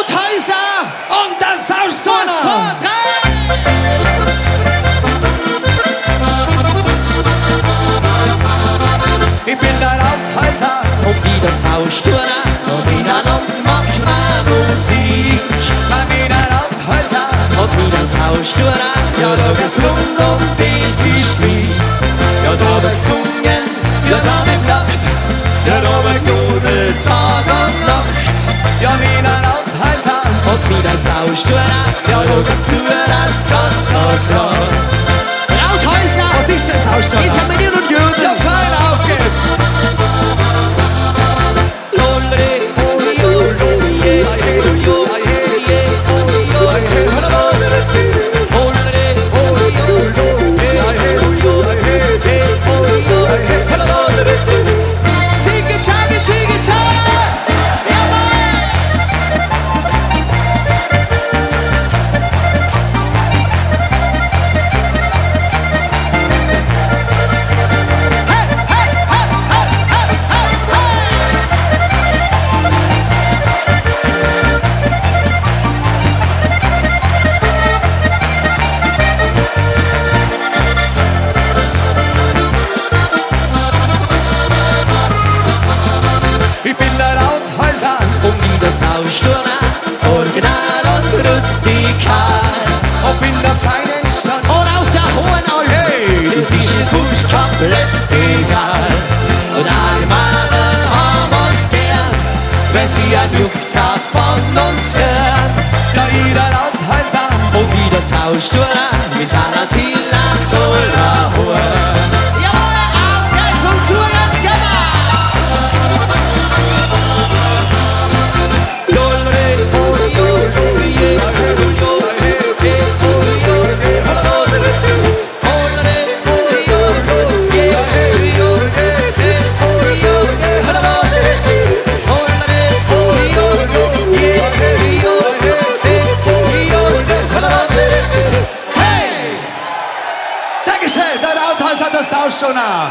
Lauthäuser Und das Saustona. Ich bin der Lauthäuser und wieder Saustona und miteinander macht man Musik. Bei mir der Lauthäuser und wieder Saustona. ja, da geht's rund das ist Spieß. Ja, da wird gesungen, ja, da wird gelacht, ja, da wird gute Tag und Nacht. Ja, wieder Lauthäuser und wieder Saustona. ja, da geht's zu, das Gott so klar. Lauthäuser, Was ist denn Saustona? ist mit dir und Jürgen. Ja, fein, auf geht's! Ich bin der Lauthäuser Und wieder Saustona. original und rustikal. Ob in der feinen Stadt, Und auf der hohen Alp. hey, das ist es uns komplett egal. Und alle Männer haben uns gern, wenn sie ein Juchzer von uns hören. Ja, jeder Lauthäuser Und wieder Saustona. mit seiner Zielnacht oder Ruhe. Jawohl, auf geht's und zu ganz Dankeschön, der Lauthäuser, der Saustona.